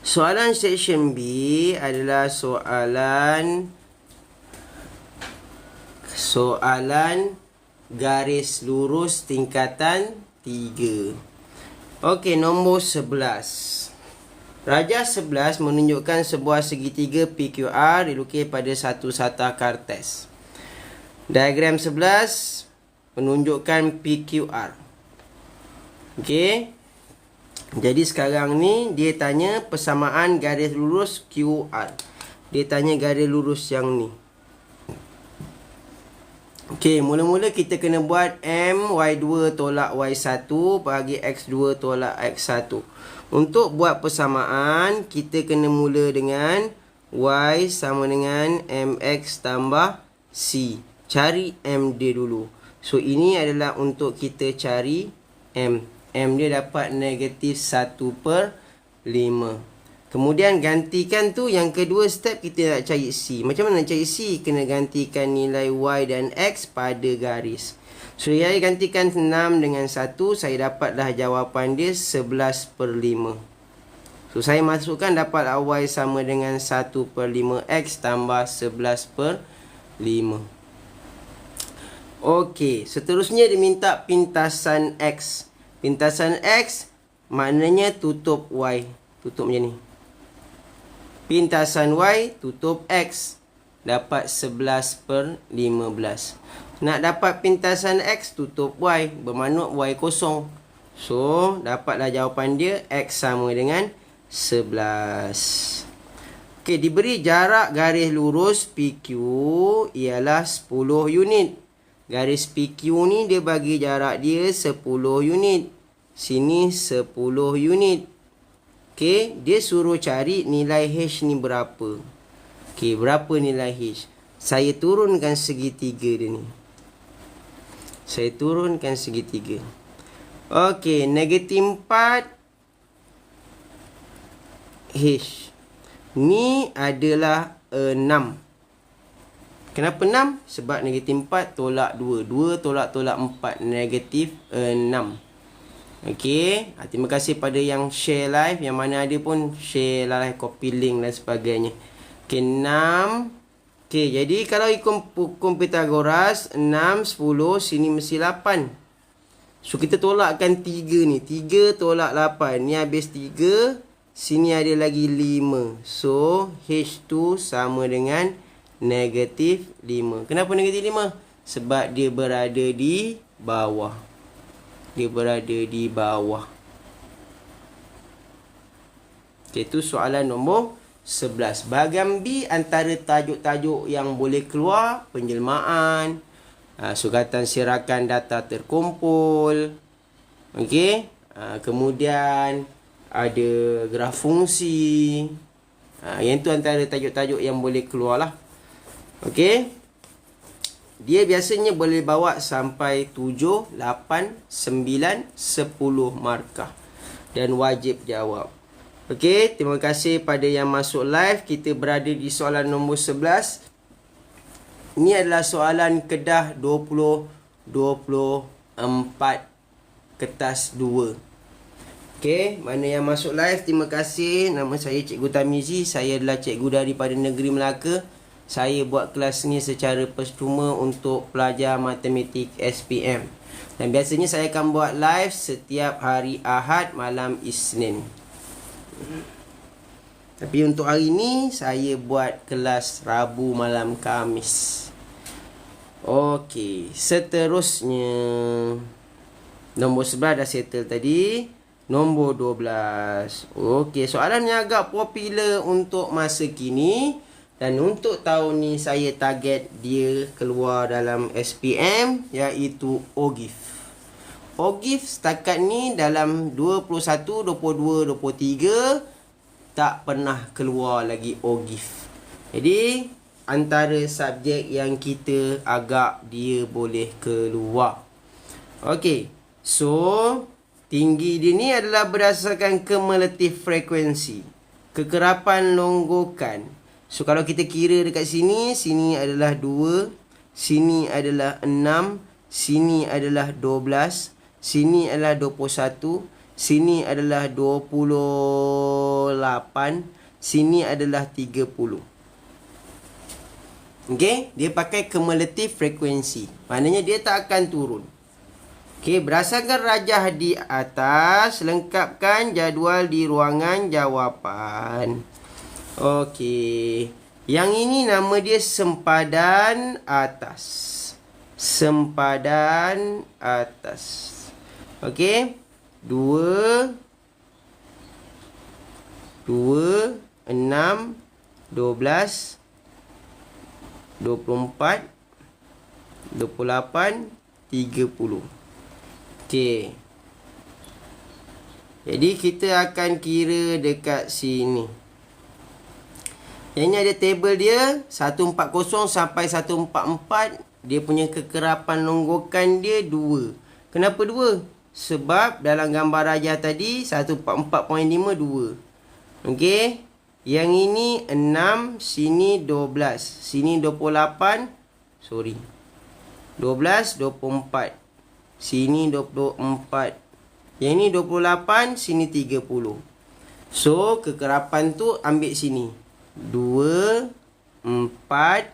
Soalan section B adalah soalan garis lurus tingkatan 3. Okey, nombor 11. Rajah 11 menunjukkan sebuah segitiga PQR dilukis pada satu satah kartes. Diagram 11 menunjukkan PQR. Okey. Jadi sekarang ni dia tanya persamaan garis lurus QR. Dia tanya garis lurus yang ni. Okey, mula-mula kita kena buat M Y2 tolak Y1 bagi X2 tolak X1. Untuk buat persamaan, kita kena mula dengan Y sama dengan MX tambah C. Cari M dia dulu. So, ini adalah untuk kita cari M. M dia dapat negatif 1/5. Kemudian gantikan tu yang kedua step kita nak cari C. Macam mana nak cari C? Kena gantikan nilai Y dan X pada garis. So, saya gantikan 6 dengan 1. Saya dapatlah jawapan dia 11/5. So, saya masukkan dapat Y sama dengan 1/5 X tambah 11/5. Okey, seterusnya diminta pintasan X. Pintasan X maknanya tutup Y. Tutup macam ni. Pintasan Y tutup X. Dapat 11/15. Nak dapat pintasan X tutup Y. Bermakna Y kosong. So, dapatlah jawapan dia X sama dengan 11. Okey, diberi jarak garis lurus PQ ialah 10 unit. Garis PQ ni dia bagi jarak dia 10 unit. Sini 10 unit. Okey, dia suruh cari nilai H ni berapa. Okey, berapa nilai H? Saya turunkan segitiga dia ni. Saya turunkan segitiga. Okey, negatif 4 H. Ni adalah 6. Kenapa 6? Sebab negatif 4 tolak 2. 2 tolak 4. Negatif 6. Okey. Terima kasih pada yang share live. Yang mana ada pun share live, copy link dan sebagainya. Okey, 6. Okey, jadi kalau ikut hukum Pythagoras, 6, 10, sini mesti 8. So, kita tolakkan 3 ni. 3 tolak 8. Ni habis 3. Sini ada lagi 5. So, H2 sama dengan negatif 5. Kenapa negatif 5? Sebab dia berada di bawah. Dia berada di bawah. Okay, itu soalan nombor 11. Bahagian B antara tajuk-tajuk yang boleh keluar, penjelmaan, sukatan sirakan data terkumpul. Okey. Kemudian ada graf fungsi. Yang tu antara tajuk-tajuk yang boleh keluar lah. Okey. Dia biasanya boleh bawa sampai 7, 8, 9, 10 markah. Dan wajib jawab. Okey, terima kasih pada yang masuk live. Kita berada di soalan nombor 11. Ini adalah soalan Kedah 2024 kertas 2. Okey, mana yang masuk live, terima kasih. Nama saya Cikgu Tamizi. Saya adalah cikgu daripada Negeri Melaka. Saya buat kelas ni secara percuma untuk pelajar matematik SPM. Dan biasanya saya akan buat live setiap hari Ahad malam Isnin. Tapi untuk hari ni saya buat kelas Rabu malam Khamis. Okey, seterusnya nombor 11 dah settle tadi. Nombor 12. Okey, soalan yang agak popular untuk masa kini. Dan untuk tahun ni saya target dia keluar dalam SPM, iaitu OGIF. OGIF setakat ni dalam 21, 22, 23 tak pernah keluar lagi OGIF. Jadi antara subjek yang kita agak dia boleh keluar. Okey. So, tinggi dia ni adalah berdasarkan kumulatif frekuensi, kekerapan longgokan. So, kalau kita kira dekat sini, sini adalah 2, sini adalah 6, sini adalah 12, sini adalah 21, sini adalah 28, sini adalah 30. Okey, dia pakai cumulative frekuensi. Maknanya dia tak akan turun. Okey, berdasarkan rajah di atas, lengkapkan jadual di ruangan jawapan. Okey. Yang ini nama dia sempadan atas. Sempadan atas. Okey. 2 6 12 24 28 30. Okey. Jadi kita akan kira dekat sini. Yang ni ada table dia 140 sampai 144. Dia punya kekerapan longgokan dia 2. Kenapa 2? Sebab dalam gambar rajah tadi 144.5 2. Okey. Yang ini 6, sini 12, sini 28. Sorry. 12 24. Sini 24. Yang ni 28, sini 30. So kekerapan tu ambil sini. 2 4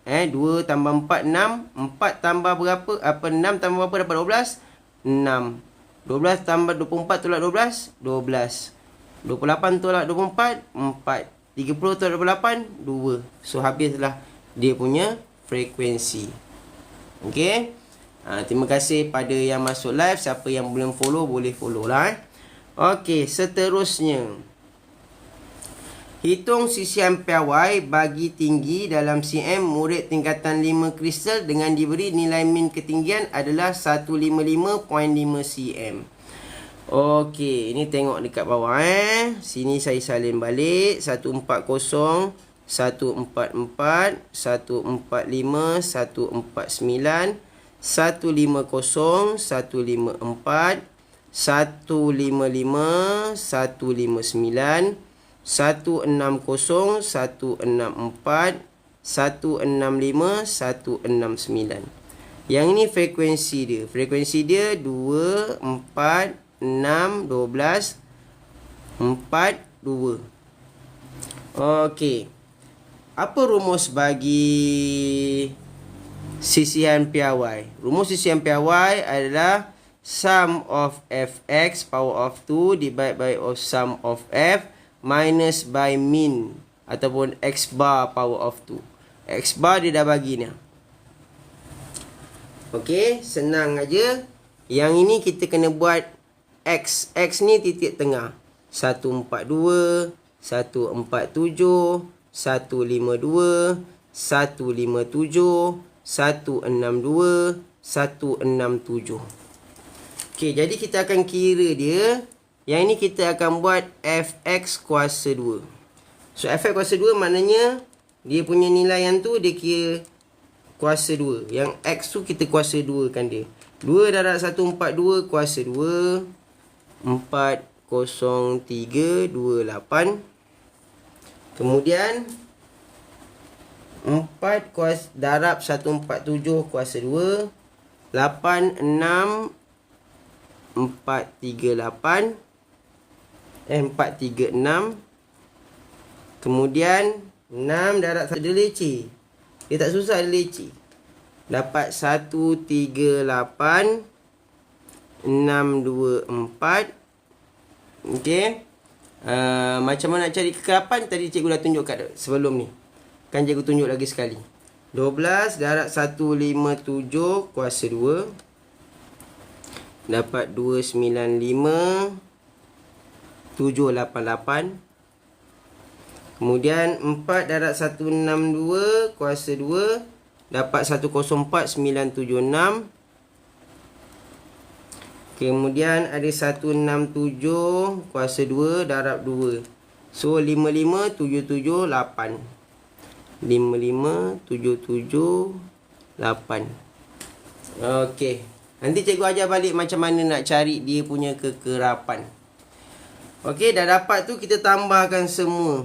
2 tambah 4 6. 4 tambah berapa? 6 tambah berapa dapat 12? 6. 12 tambah 24 tolak 12? 12. 28 tolak 24? 4. 30 tolak 28? 2. So habislah dia punya frekuensi. Okey. Terima kasih pada yang masuk live. Siapa yang belum follow boleh follow lah. Okey, seterusnya. Hitung sisian piawai bagi tinggi dalam cm murid tingkatan 5 kristal dengan diberi nilai min ketinggian adalah 155.5 cm. Okey, ini tengok dekat bawah Sini saya salin balik 140, 144, 145, 149, 150, 154, 155, 159, 160, 164, 165, 169. Yang ini frekuensi dia. Frekuensi dia 2, 4, 6, 12, 4, 2. Okey. Apa rumus bagi sisihan piawai? Rumus sisihan piawai adalah sum of fx power of 2 divided by of sum of f minus by min ataupun x bar power of 2. X bar dia dah bagi ni. Okey, senang aja. Yang ini kita kena buat X. X ni titik tengah. 142, 147, 152, 157, 162, 167. Okey, jadi kita akan kira dia. Yang ini kita akan buat Fx kuasa 2. So, Fx kuasa 2 maknanya dia punya nilai yang tu dia kira kuasa 2. Yang X tu kita kuasa 2 kan dia. 2 darab 142 kuasa 2. 40328. Kemudian 4 kuasa darab 147 kuasa 2. 86 436. Kemudian 6 darab 1 dia leceh. Dia tak susah, dia leceh. Dapat 138 624. Okey. Macam mana nak cari kekerapan tadi cikgu dah tunjuk kat sebelum ni. Kan cikgu tunjuk lagi sekali. 12 darab 157 kuasa 2. Dapat 295 788. Kemudian 4 darab 162 kuasa 2. Dapat 104976. Kemudian ada 167 kuasa 2 darab 2. So 55778. 55778. Okey. Nanti cikgu ajar balik macam mana nak cari dia punya kekerapan. Okey, dah dapat tu kita tambahkan semua.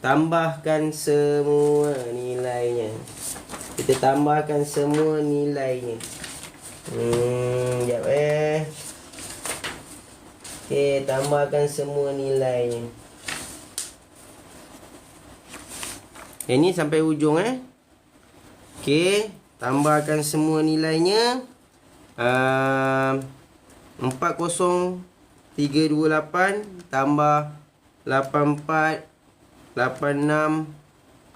Tambahkan semua nilainya. Kita tambahkan semua nilainya. Sekejap Okey, tambahkan semua nilainya. Yang ni sampai ujung Okey, tambahkan semua nilainya. 40328 tambah 84 86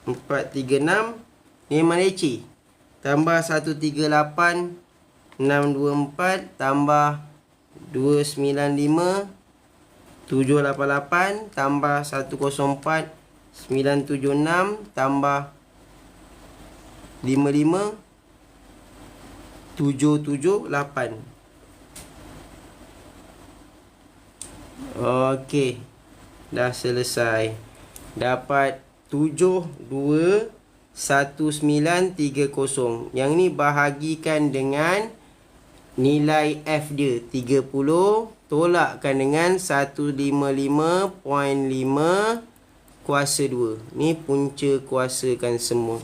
436 ni Malaysia. Tambah 138 624 tambah 295 788 tambah 104 976 tambah 55 778. Okey, dah selesai. Dapat 721930. Yang ni bahagikan dengan nilai F dia 30, tolakkan dengan 155.5 kuasa 2. Ni punca kuasakan semua.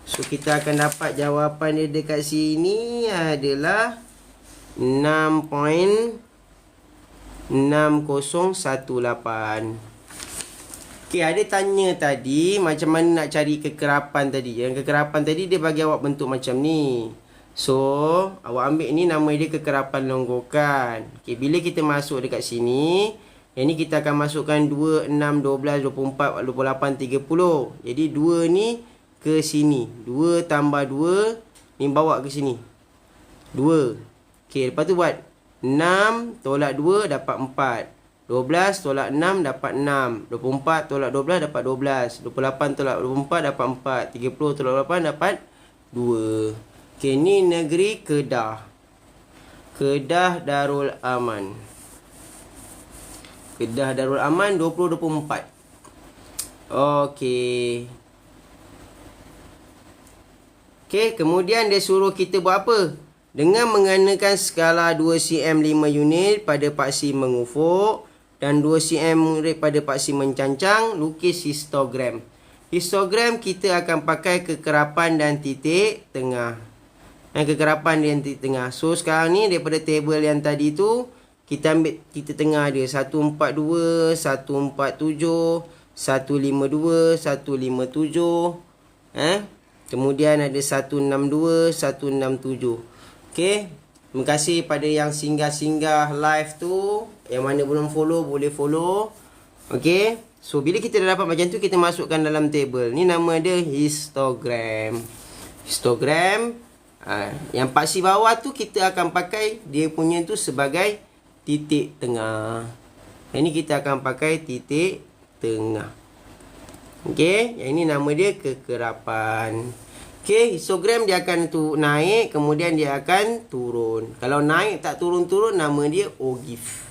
So kita akan dapat jawapan dia dekat sini adalah 6.6018. Okey, ada tanya tadi macam mana nak cari kekerapan tadi. Yang kekerapan tadi dia bagi awak bentuk macam ni. So, awak ambil ni nama dia kekerapan longgokan. Okey, bila kita masuk dekat sini, yang ni kita akan masukkan 2, 6, 12, 24, 28, 30. Jadi 2 ni ke sini. 2 tambah 2 ni bawa ke sini. 2. Okey, lepas tu buat 6 tolak 2 dapat 4. 12 tolak 6 dapat 6. 24 tolak 12 dapat 12. 28 tolak 24 dapat 4. 30 tolak 8 dapat 2. Okey, ni negeri Kedah. Kedah Darul Aman. Kedah Darul Aman 2024. Okey. Okey, kemudian dia suruh kita buat apa? Dengan mengenakan skala 2 cm 5 unit pada paksi mengufuk dan 2 cm pada paksi mencancang, lukis histogram. Histogram kita akan pakai kekerapan dan titik tengah. Kekerapan dan titik tengah. So sekarang ni daripada table yang tadi tu, kita ambil titik tengah dia 142, 147, 152, 157. Kemudian ada 162, 167. Okey. Terima kasih pada yang singgah-singgah live tu. Yang mana belum follow, boleh follow. Okey. So, bila kita dah dapat macam tu, kita masukkan dalam table. Ni nama dia histogram. Histogram. Yang paksi bawah tu, kita akan pakai dia punya tu sebagai titik tengah. Yang ni kita akan pakai titik tengah. Okey. Yang ini nama dia kekerapan. Okey, histogram dia akan naik, kemudian dia akan turun. Kalau naik tak turun-turun, nama dia ogif.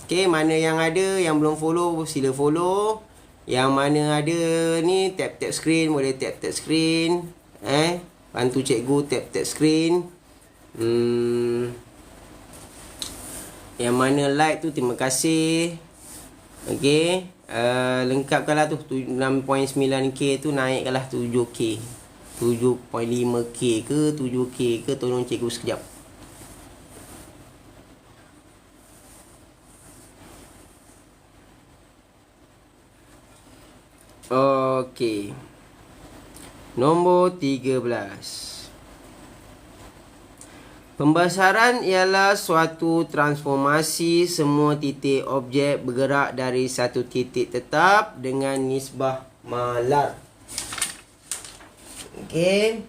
Okey, mana yang ada, yang belum follow, sila follow. Yang mana ada ni, tap-tap screen, boleh tap-tap screen. Bantu cikgu tap-tap screen. Yang mana like tu, terima kasih. Okey. Lengkapkanlah tu 6.9k tu naikkanlah 7k 7.5k ke 7k ke, tolong cikgu sekejap. Okey, nombor 13. Pembesaran ialah suatu transformasi semua titik objek bergerak dari satu titik tetap dengan nisbah malar. Okey.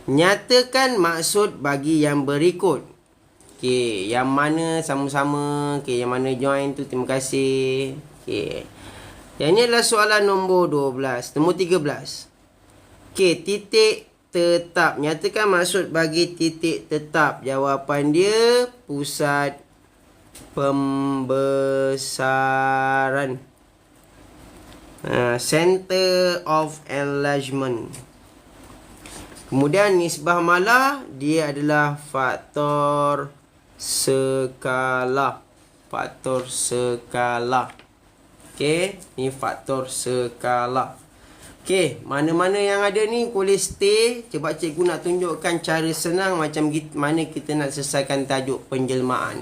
Nyatakan maksud bagi yang berikut. Okey, yang mana sama-sama, okey, yang mana join tu terima kasih. Okey. Yang ini adalah soalan nombor 12, nombor 13. Okey, titik tetap. Nyatakan maksud bagi titik tetap. Jawapan dia pusat pembesaran. Center of enlargement. Kemudian nisbah malar dia adalah faktor skala. Faktor skala. Okey, ni faktor skala. Okey, mana-mana yang ada ni boleh stay. Cuba cikgu nak tunjukkan cara senang macam mana kita nak selesaikan tajuk penjelmaan.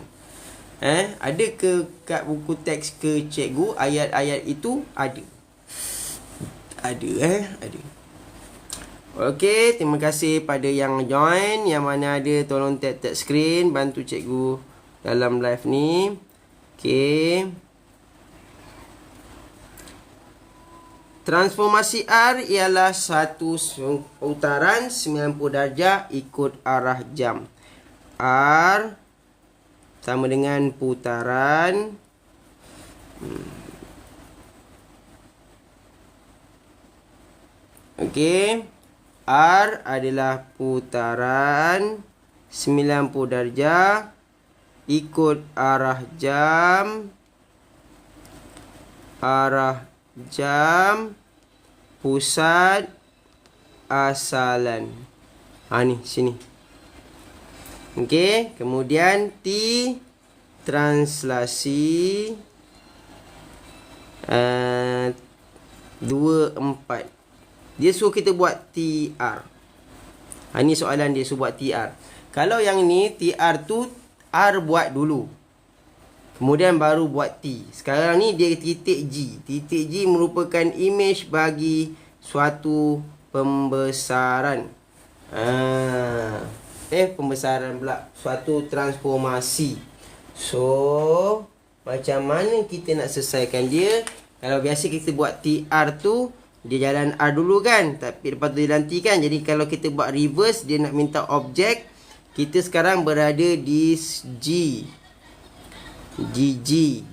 Ada ke kat buku teks ke cikgu ayat-ayat itu? Ada. Ada. Okey, terima kasih pada yang join. Yang mana ada tolong tap screen, bantu cikgu dalam live ni. Okey. Transformasi R ialah satu putaran 90 darjah ikut arah jam. R sama dengan putaran Okey. R adalah putaran 90 darjah ikut arah jam. Pusat asalan. Ni sini. Okey, kemudian T translasi 24. Dia suruh kita buat TR. Ni soalan dia suruh buat TR. Kalau yang ni TR tu R buat dulu, kemudian baru buat T. Sekarang ni dia titik G. Titik G merupakan image bagi suatu pembesaran. Pembesaran pula. Suatu transformasi. So, macam mana kita nak selesaikan dia? Kalau biasa kita buat TR tu, dia jalan R dulu kan? Tapi lepas tu dia jalan T kan? Jadi kalau kita buat reverse, dia nak minta objek. Kita sekarang berada di G.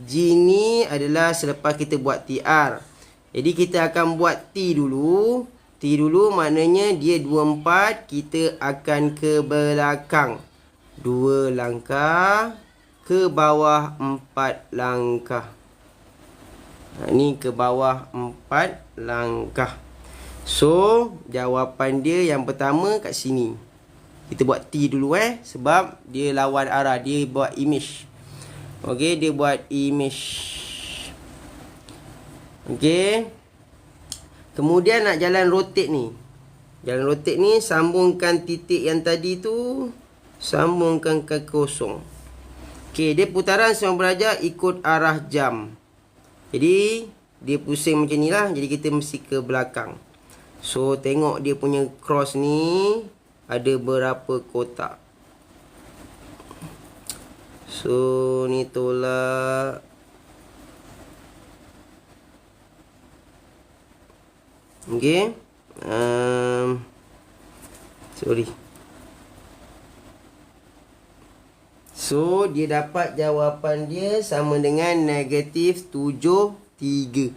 G ni adalah selepas kita buat TR. Jadi kita akan buat T dulu. T dulu maknanya dia 24. Kita akan ke belakang 2 langkah. Ke bawah 4 langkah. Ni ke bawah 4 langkah. So jawapan dia yang pertama kat sini. Kita buat T dulu sebab dia lawan arah. Dia buat image. Okey, dia buat image. Okey. Kemudian nak jalan rotate ni. Jalan rotate ni sambungkan titik yang tadi tu, sambungkan ke kosong. Okey, dia putaran 90 darjah ikut arah jam. Jadi dia pusing macam ni lah. Jadi kita mesti ke belakang. So tengok dia punya cross ni ada berapa kotak. So ni tolak. Okey. Sorry. So dia dapat jawapan dia sama dengan negatif 73.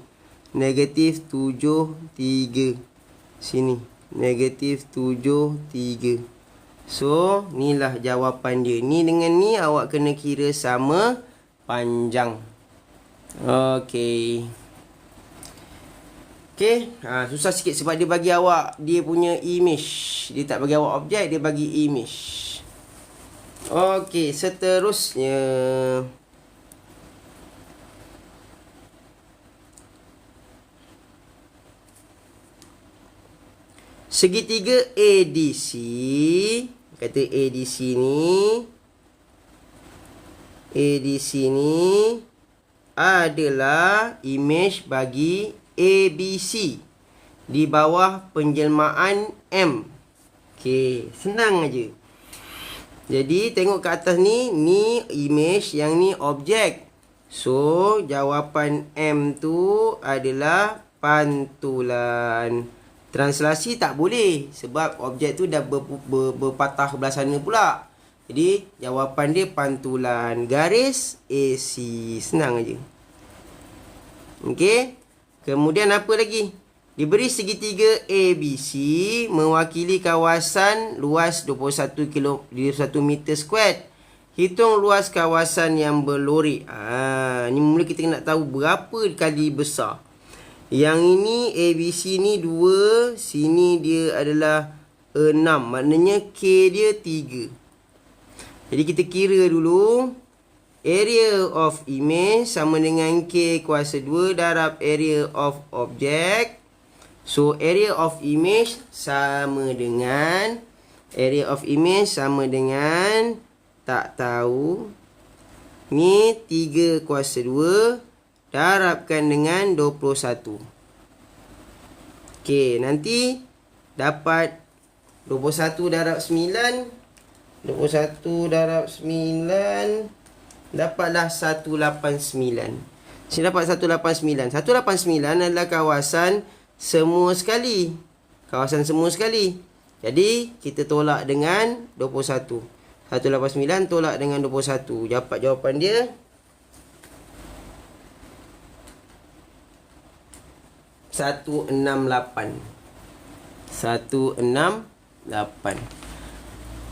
Negatif 73. Sini. Negatif 73. So, inilah jawapan dia. Ni dengan ni awak kena kira sama panjang. Okey. Okey. Susah sikit sebab dia bagi awak dia punya image. Dia tak bagi awak objek, dia bagi image. Okey, seterusnya. Segitiga ADC. Kata ADC ni adalah image bagi ABC di bawah penjelmaan M. Okey, senang aja. Jadi tengok ke atas ni image, yang ni objek. So jawapan M tu adalah pantulan. Translasi tak boleh sebab objek tu dah berpatah belah sana pula. Jadi jawapan dia pantulan garis AC. Senang aja. Okey. Kemudian apa lagi? Diberi segitiga ABC mewakili kawasan luas 21 meter square. Hitung luas kawasan yang berlori. Ni mula kita nak tahu berapa kali besar. Yang ini ABC ni 2, sini dia adalah 6. Maknanya K dia 3. Jadi kita kira dulu. Area of image sama dengan K kuasa 2 darab area of object. So area of image sama dengan tak tahu. Ni 3 kuasa 2 darabkan dengan 21. Okey, nanti dapat 21 darab 9. 21 darab 9 dapatlah 189. Sini dapat 189. 189 adalah kawasan semua sekali. Kawasan semua sekali. Jadi kita tolak dengan 21. 189 tolak dengan 21. Dapat jawapan dia 168. 168.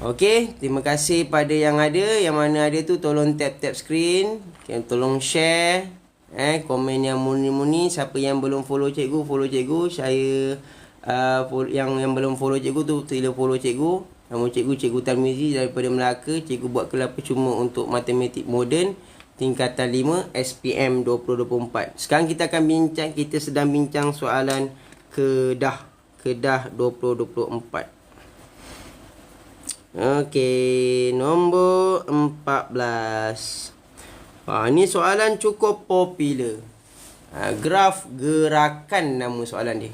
Okey, terima kasih pada yang ada. Yang mana ada tu tolong tap screen. Tolong share. Komen yang murni-murni. Siapa yang belum follow cikgu, follow cikgu. Saya yang belum follow cikgu tu sila follow cikgu. Nama cikgu Tarmizi daripada Melaka. Cikgu buat kelas percuma untuk matematik moden tingkatan 5 SPM 2024. Sekarang kita sedang bincang soalan Kedah 2024. Okey, nombor 14. Ini soalan cukup popular. Graf gerakan nama soalan dia.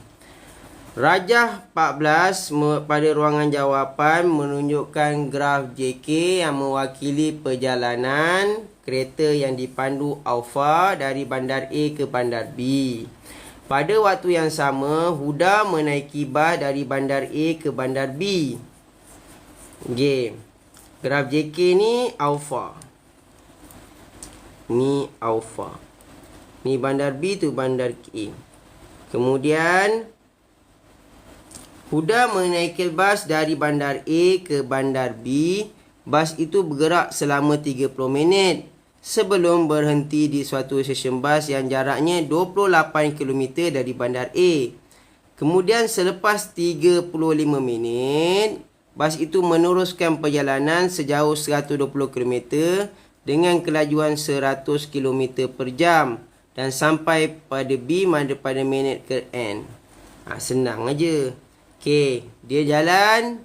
Rajah 14 pada ruangan jawapan menunjukkan graf JK yang mewakili perjalanan kereta yang dipandu Alfa dari bandar A ke bandar B. Pada waktu yang sama, Huda menaiki bas dari bandar A ke bandar B. Okay. Graf JK ni Alfa. Ni Alfa. Ni bandar B tu bandar A. Kemudian Huda menaiki bas dari bandar A ke bandar B. Bas itu bergerak selama 30 minit sebelum berhenti di suatu stesen bas yang jaraknya 28 km dari bandar A. Kemudian selepas 35 minit, bas itu meneruskan perjalanan sejauh 120 km dengan kelajuan 100 km per jam dan sampai pada B pada minit ke N. Senang aja. Okey, dia jalan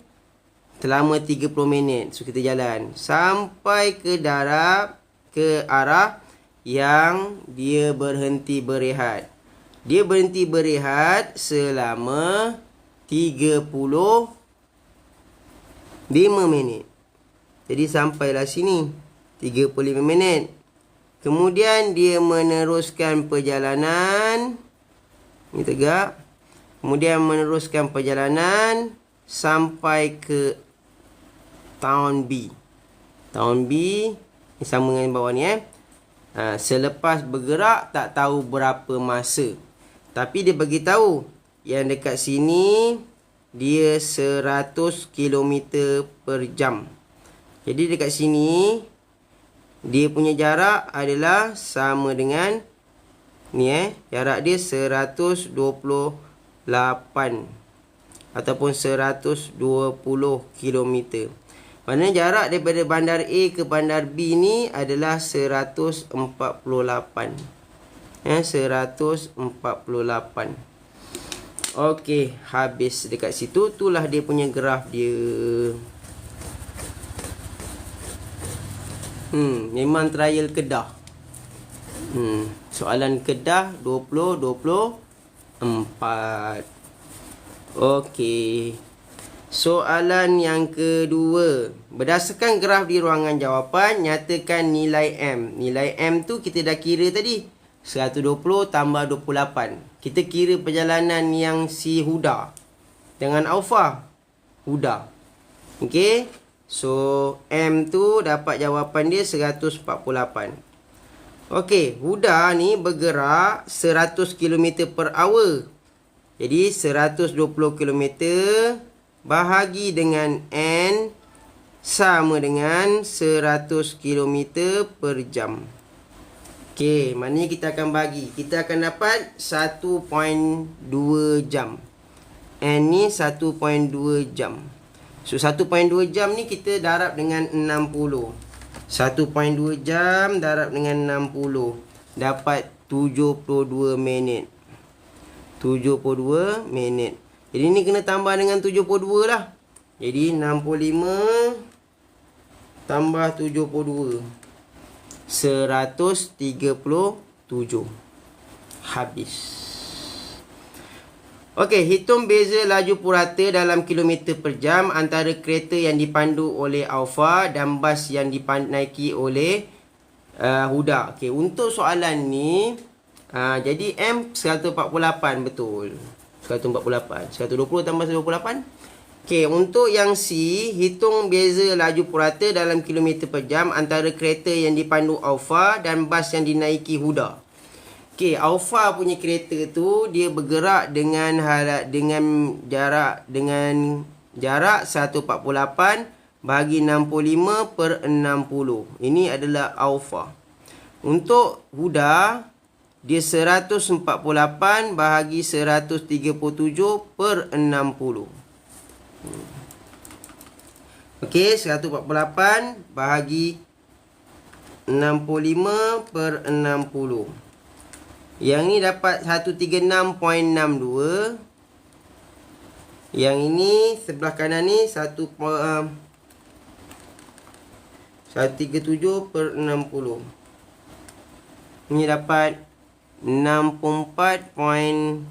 selama 30 minit. So kita jalan sampai ke arah yang dia berhenti berehat. Dia berhenti berehat selama 35 minit. Jadi sampailah sini 35 minit. Kemudian dia meneruskan perjalanan. Ini tegak. Kemudian meneruskan perjalanan sampai ke town B. Town B ni sama dengan bawah ni selepas bergerak tak tahu berapa masa. Tapi dia bagi tahu yang dekat sini dia 100 km per jam. Jadi dekat sini dia punya jarak adalah sama dengan ni jarak dia 128 ataupun 120 km. Maknanya jarak daripada bandar A ke bandar B ni adalah 148. 148. Okey, habis dekat situ. Itulah dia punya graf dia. Memang trial Kedah. Soalan Kedah 2024. Okey. Soalan yang kedua. Berdasarkan graf di ruangan jawapan, nyatakan nilai M. Nilai M tu kita dah kira tadi. 120 tambah 28. Kita kira perjalanan yang si Huda dengan Alfa. Huda. Okey. So, M tu dapat jawapan dia 148. Okey, Huda ni bergerak 100 km per hour. Jadi 120 km bahagi dengan N sama dengan 100 km per jam. Okey, maknanya kita akan bagi. Kita akan dapat 1.2 jam. N ni 1.2 jam. So 1.2 jam ni kita darab dengan 60. 1.2 jam darab dengan 60. Dapat 72 minit. 72 minit. Jadi ni kena tambah dengan 72 lah. Jadi 65 tambah 72. 137. Habis. Okey, hitung beza laju purata dalam kilometer per jam antara kereta yang dipandu oleh Alfa dan bas yang dinaiki oleh Huda. Okey, untuk soalan ni jadi M 148 betul. 148. 120 tambah 128. Okey, untuk yang C, hitung beza laju purata dalam kilometer per jam antara kereta yang dipandu Alfa dan bas yang dinaiki Huda. Okey, Alfa punya kereta tu dia bergerak dengan jarak 148 bahagi 65 per 60. Ini adalah Alfa. Untuk Huda, dia 148 bahagi 137 per 60. Okey, 148 bahagi 65 per 60. Yang ni dapat 136.62. Yang ini sebelah kanan ni 137 per 60. Ini dapat 64.82.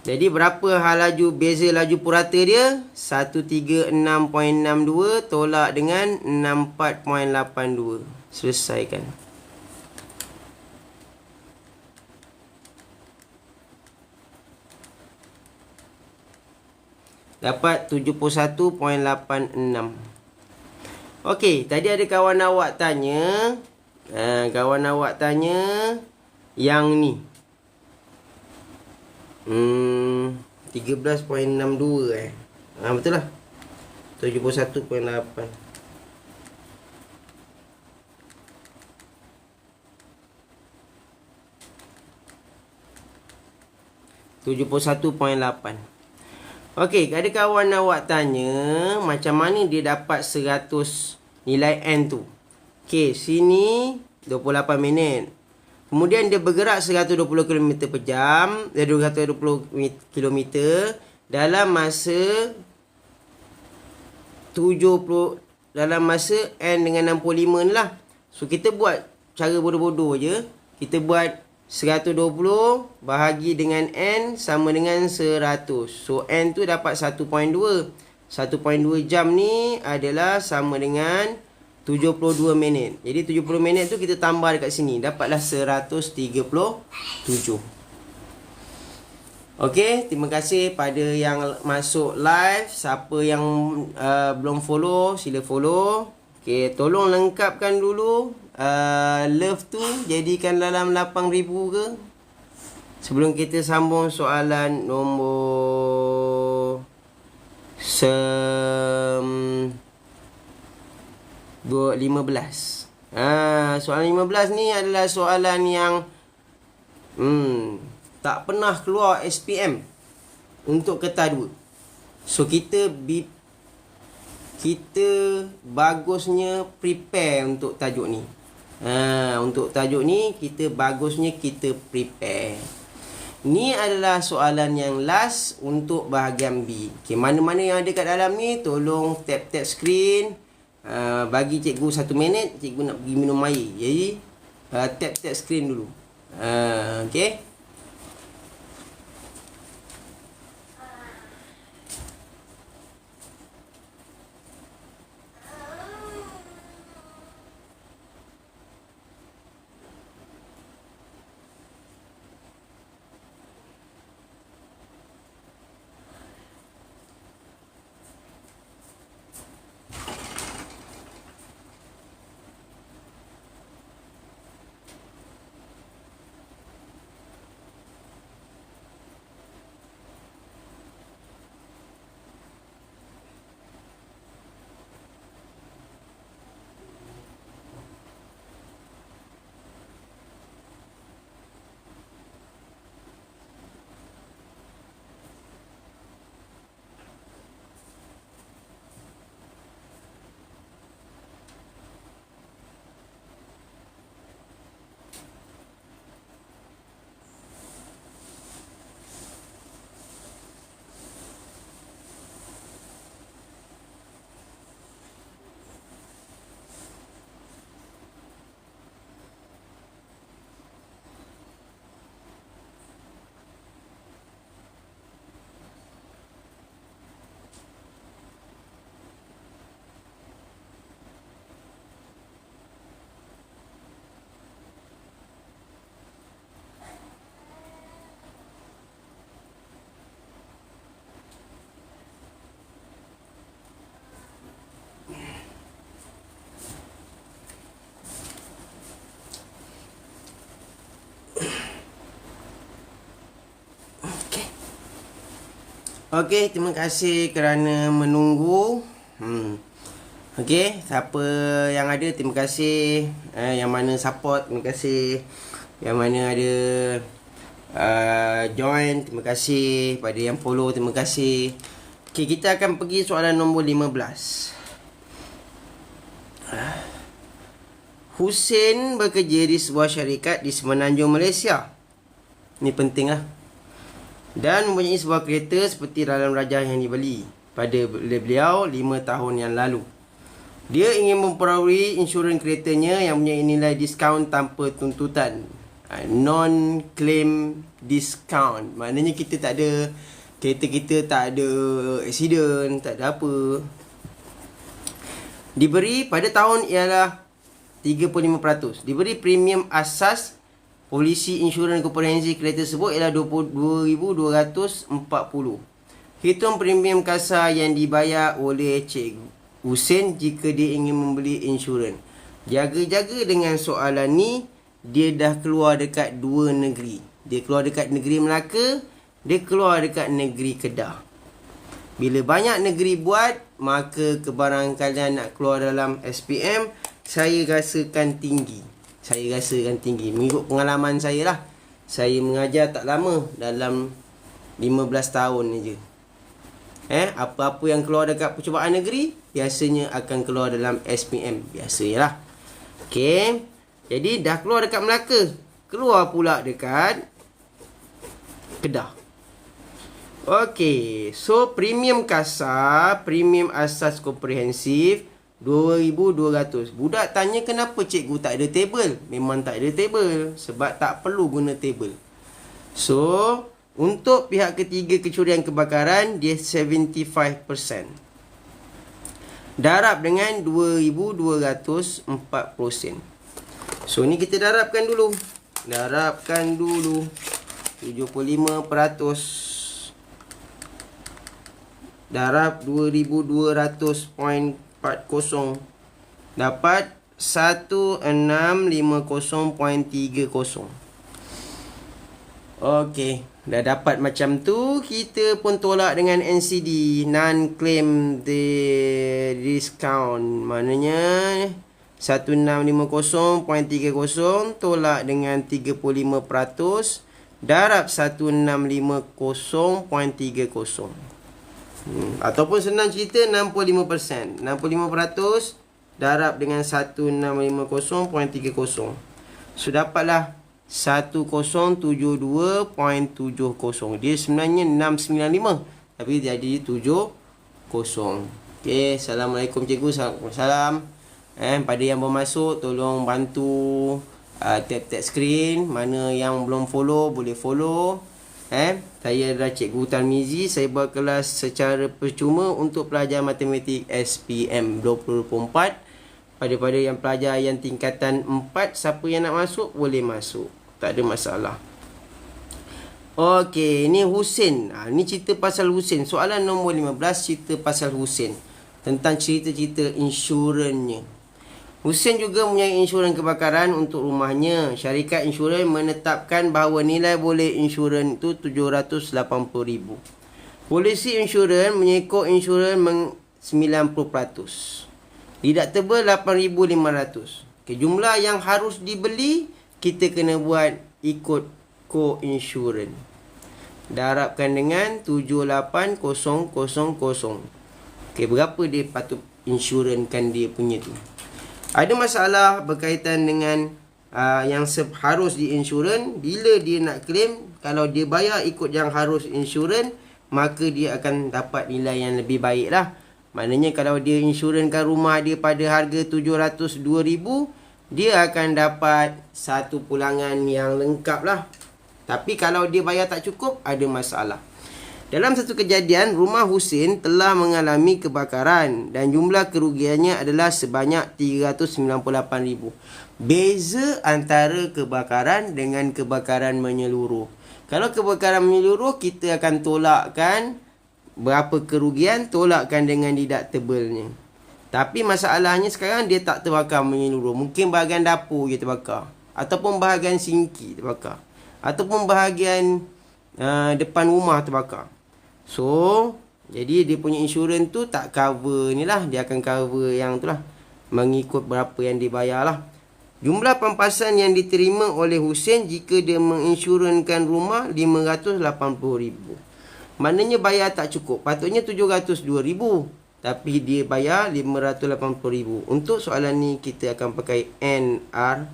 Jadi berapa beza laju purata dia? 136.62 tolak dengan 64.82. Selesaikan. Dapat 71.86. Okey, tadi ada kawan awak tanya. Kawan awak tanya yang ni. 13.62 betul lah. 71.8. Okey, ada kawan awak tanya macam mana dia dapat 100 nilai N tu. Okey, sini 28 minit. Kemudian dia bergerak 120 km per jam, 120 km dalam masa 70, dalam masa N dengan 65 ni lah. So kita buat cara bodoh-bodoh je. Kita buat 120 bahagi dengan N sama dengan 100. So N tu dapat 1.2. 1.2 jam ni adalah sama dengan 72 minit. Jadi 70 minit tu kita tambah dekat sini. Dapatlah 137. Okey, terima kasih pada yang masuk live. Siapa yang belum follow, sila follow. Okey, tolong lengkapkan dulu love tu jadikan dalam 8,000 ke. Sebelum kita sambung soalan nombor 15. Soalan 15 ni adalah soalan yang tak pernah keluar SPM untuk kertas 2. So kita bagusnya prepare untuk tajuk ni. Untuk tajuk ni kita bagusnya kita prepare. Ni adalah soalan yang last untuk bahagian B. Okay, mana-mana yang ada kat dalam ni tolong tap screen. Bagi cikgu 1 minit, cikgu nak pergi minum air. Jadi tap screen dulu. Okey. Okey, terima kasih kerana menunggu. Okey, siapa yang ada terima kasih. Yang mana support terima kasih. Yang mana ada join terima kasih. Pada yang follow terima kasih. Okey, kita akan pergi soalan nombor 15. Hussein bekerja di sebuah syarikat di Semenanjung Malaysia. Ini penting lah. Dan mempunyai sebuah kereta seperti dalam Raja yang dibeli pada beliau 5 tahun yang lalu. Dia ingin memperoleh insurans keretanya yang mempunyai nilai diskaun tanpa tuntutan. Non-claim discount. Maknanya kita tak ada, kereta kita tak ada accident, tak ada apa. Diberi pada tahun ialah 35%. Diberi premium asas polisi insurans komprehensif kereta tersebut ialah RM22,240. Hitung premium kasar yang dibayar oleh Cik Hussein jika dia ingin membeli insurans. Jaga-jaga dengan soalan ni, dia dah keluar dekat dua negeri. Dia keluar dekat negeri Melaka, dia keluar dekat negeri Kedah. Bila banyak negeri buat, maka kebarangkalian nak keluar dalam SPM, saya rasakan tinggi. Mengikut pengalaman saya lah. Saya mengajar tak lama, dalam 15 tahun je. Apa-apa yang keluar dekat percubaan negeri, biasanya akan keluar dalam SPM. Biasalah. Okey. Jadi dah keluar dekat Melaka, keluar pula dekat Kedah. Okey. So premium kasar, premium asas komprehensif RM2,200. Budak tanya kenapa cikgu tak ada table. Memang tak ada table, sebab tak perlu guna table. So untuk pihak ketiga kecurian kebakaran, dia 75%. Darab dengan 2,240 sen. So ni kita darabkan dulu. 75%. Darab 2,240 dapat 1650.30. Okey, dah dapat macam tu, kita pun tolak dengan NCD, non-claim the discount. Maknanya 1650.30 tolak dengan 35%, darab 1650.30. Ataupun senang cerita 65%. 65% darab dengan 1650.30. So dapatlah 1072.70. Dia sebenarnya 695, tapi jadi 70. Okey, Assalamualaikum cikgu. Salam. Pada yang baru masuk, tolong bantu tap-tap screen. Mana yang belum follow, boleh follow. Saya adalah Cikgu Tarmizi. Saya buat kelas secara percuma untuk pelajar matematik SPM 2024. Pada yang pelajar yang tingkatan 4, siapa yang nak masuk, boleh masuk. Tak ada masalah. Okey, ni Hussein. Ni cerita pasal Hussein. Soalan nombor 15, cerita pasal Hussein. Tentang cerita-cerita insurannya. Hussein juga mempunyai insurans kebakaran untuk rumahnya. Syarikat insurans menetapkan bahawa nilai boleh insurans itu RM780,000. Polisi insurans menyekok insurans 90%. Deductible RM8,500. Jumlah yang harus dibeli, kita kena buat ikut co-insurans. Darabkan dengan 78,000. Berapa dia patut insurankan dia punya tu. Ada masalah berkaitan dengan yang harus diinsurans. Bila dia nak claim, kalau dia bayar ikut yang harus insurans, maka dia akan dapat nilai yang lebih baik lah. Maknanya kalau dia insurankan rumah dia pada harga RM702,000, dia akan dapat satu pulangan yang lengkap lah. Tapi kalau dia bayar tak cukup, ada masalah. Dalam satu kejadian, rumah Hussein telah mengalami kebakaran dan jumlah kerugiannya adalah sebanyak RM398,000. Beza antara kebakaran dengan kebakaran menyeluruh. Kalau kebakaran menyeluruh, kita akan tolakkan berapa kerugian, tolakkan dengan deductible-nya. Tapi masalahnya sekarang dia tak terbakar menyeluruh. Mungkin bahagian dapur je terbakar, ataupun bahagian sinki terbakar, ataupun bahagian depan rumah terbakar. So, jadi dia punya insurans tu tak cover ni lah. Dia akan cover yang tu lah, mengikut berapa yang dibayar lah. Jumlah pampasan yang diterima oleh Hussein jika dia menginsurankan rumah RM580,000. Maknanya bayar tak cukup. Patutnya RM702,000. Tapi dia bayar RM580,000. Untuk soalan ni kita akan pakai NR,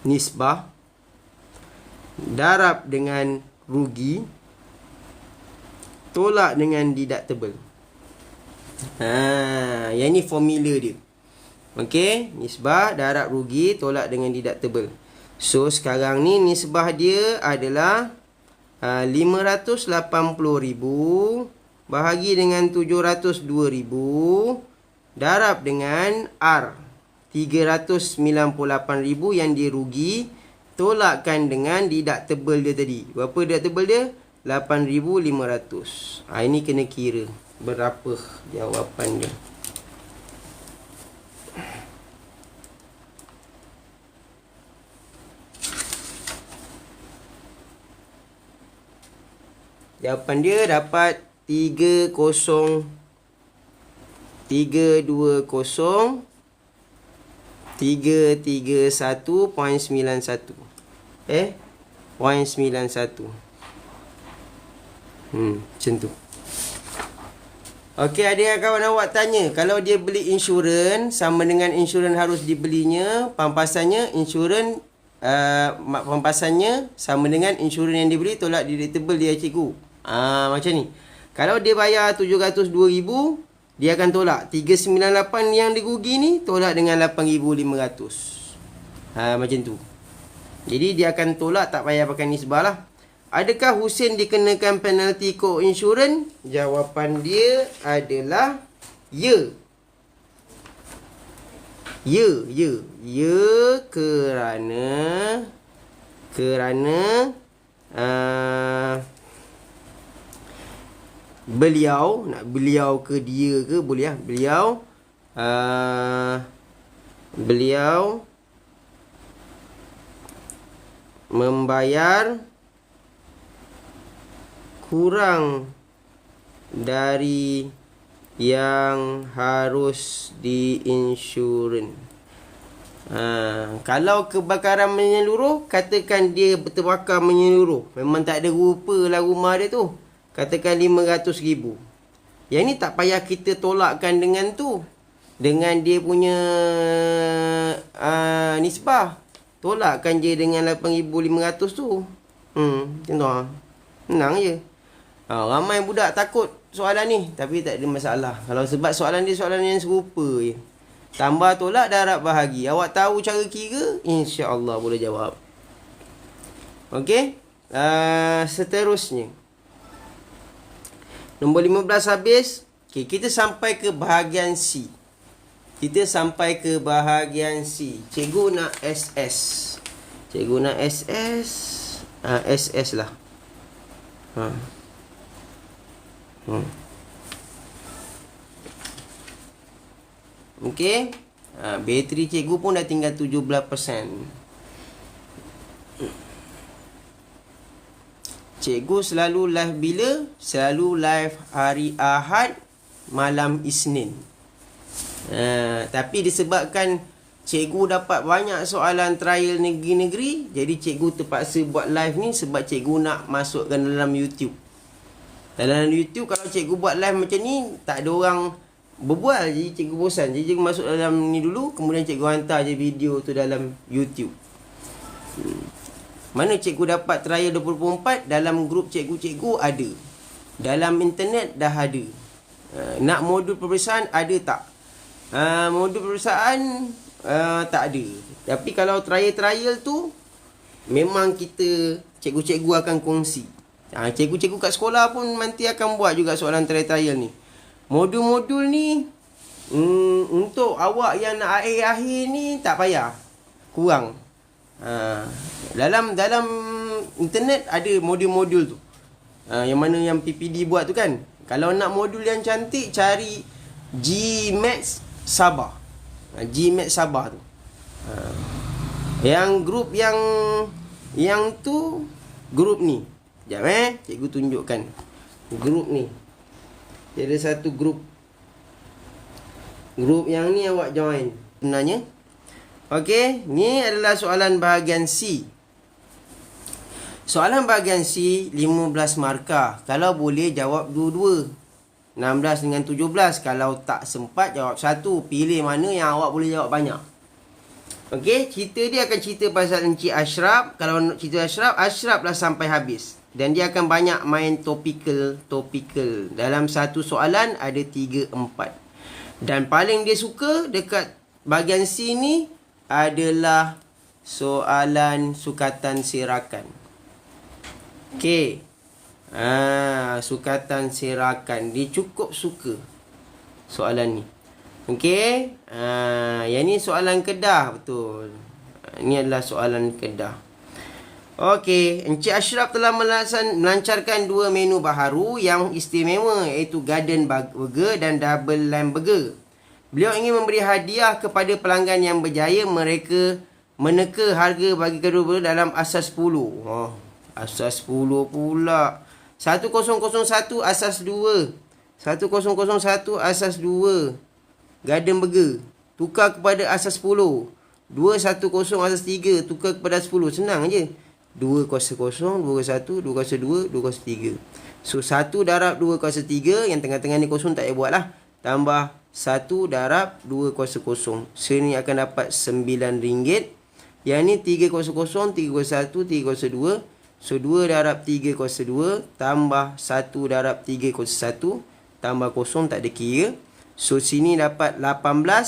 nisbah, darab dengan rugi, tolak dengan deductible. Yang ni formula dia. Okey, nisbah, darab rugi, tolak dengan deductible. So sekarang ni nisbah dia adalah RM580,000 bahagi dengan RM702,000 darab dengan R RM398,000 yang dia rugi, tolakkan dengan deductible dia tadi. Berapa deductible dia? RM8,500. Ini kena kira berapa jawapan dia. Jawapan dia dapat 30320 331.91. 0.91. Macam tu. Okey, ada yang kawan awak tanya, kalau dia beli insurans, sama dengan insurans harus dibelinya, pampasannya insurans pampasannya sama dengan insurans yang dibeli, tolak deductible dia cikgu. Macam ni. Kalau dia bayar RM702,000, dia akan tolak RM398 yang dirugi ni, tolak dengan RM8,500. Macam tu. Jadi dia akan tolak, tak payah pakai nisbah lah. Adakah Hussein dikenakan penalti co-insurans? Jawapan dia adalah ya. Ya, kerana beliau, nak beliau ke dia ke boleh lah. Beliau membayar kurang dari yang harus diinsurans. Kalau kebakaran menyeluruh, katakan dia terbakar menyeluruh, memang tak ada rupa lah rumah dia tu, katakan RM500,000. Yang ni tak payah kita tolakkan dengan tu, dengan dia punya nisbah. Tolakkan je dengan RM8,500 tu. Macam tu lah. Senang je. Ramai budak takut soalan ni, tapi tak ada masalah. Kalau sebab soalan dia soalan yang serupa je. Tambah tolak, darab bahagi. Awak tahu cara kira, insya-Allah boleh jawab. Okey. Seterusnya. Nombor 15 habis. Okey, kita sampai ke bahagian C. Cikgu nak SS. SS lah. Okey. Bateri cikgu pun dah tinggal 17%. Cikgu selalu live bila? Selalu live hari Ahad, malam Isnin. Tapi disebabkan cikgu dapat banyak soalan trial negeri-negeri, jadi cikgu terpaksa buat live ni sebab cikgu nak masukkan dalam YouTube. Dalam YouTube kalau cikgu buat live macam ni, tak ada orang berbual, jadi cikgu bosan. Jadi cikgu masuk dalam ni dulu, kemudian cikgu hantar je video tu dalam YouTube. Mana cikgu dapat trial 24? Dalam grup cikgu-cikgu ada. Dalam internet dah ada. Nak modul peperiksaan ada tak? Modul peperiksaan tak ada. Tapi kalau trial-trial tu, memang kita, cikgu-cikgu akan kongsi. Cikgu-cikgu kat sekolah pun nanti akan buat juga soalan trial ni. Modul-modul ni untuk awak yang nak akhir-akhir ni tak payah, kurang. Dalam internet ada modul-modul tu. Yang mana yang PPD buat tu kan. Kalau nak modul yang cantik, cari GMAT Sabah. GMAT Sabah tu. Yang grup yang tu grup ni. Sekejap cikgu tunjukkan. Grup ni. Dia ada satu grup. Grup yang ni awak join sebenarnya. Okey, ni adalah soalan bahagian C. Soalan bahagian C 15 markah. Kalau boleh jawab dua-dua. 16 dengan 17. Kalau tak sempat jawab satu. Pilih mana yang awak boleh jawab banyak. Okey, cerita dia akan cerita pasal Encik Ashraf. Kalau nak cerita Ashraf lah sampai habis. Dan dia akan banyak main topikal. Dalam satu soalan ada 3, 4. Dan paling dia suka dekat bahagian C ni adalah soalan sukatan sirakan. Okey. Sukatan sirakan. Dia cukup suka soalan ni. Okey. Yang ni soalan Kedah, betul. Ini adalah soalan Kedah. Okey, Encik Ashraf telah melancarkan 2 menu baharu yang istimewa, iaitu Garden Burger dan Double Lamb Burger. Beliau ingin memberi hadiah kepada pelanggan yang berjaya mereka meneka harga bagi kedua-dua dalam asas 10. Asas 10 pula. 1001 asas 2. 1001 asas 2. Garden Burger. Tukar kepada asas 10. 210 asas 3. Tukar kepada 10. Senang je. 200, 201, 202, 203. So 1 darab 203. Yang tengah-tengah ni kosong tak payah buat lah. Tambah 1 darab 200. So ni akan dapat RM9. Yang ni 300, 301, 302. So 2 darab 302 tambah 1 darab 301 tambah kosong tak ada kira. So sini dapat 18,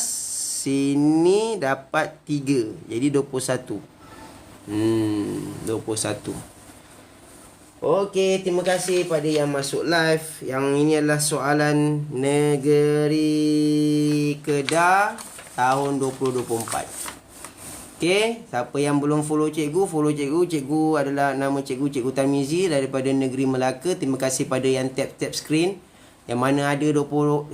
sini dapat 3. Jadi 21. 21. Okey, terima kasih pada yang masuk live. Yang ini adalah soalan Negeri Kedah tahun 2024. Okey, siapa yang belum follow cikgu, follow cikgu. Cikgu adalah nama cikgu Tamizi daripada Negeri Melaka. Terima kasih pada yang tap screen. Yang mana ada 19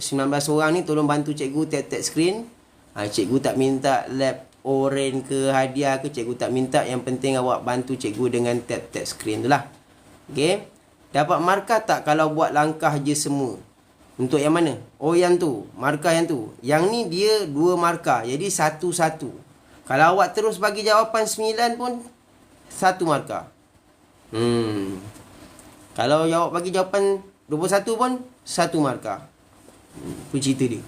orang ni, tolong bantu cikgu tap screen. Cikgu tak minta lab oren ke hadiah ke, cikgu tak minta. Yang penting awak bantu cikgu dengan tap screen tu lah. Okey. Dapat markah tak kalau buat langkah je semua? Untuk yang mana? Oh, yang tu. Markah yang tu. Yang ni dia 2 markah. Jadi 1-1. Kalau awak terus bagi jawapan 9 pun 1 markah. Kalau awak bagi jawapan 21 pun 1 markah. Itu cerita dia.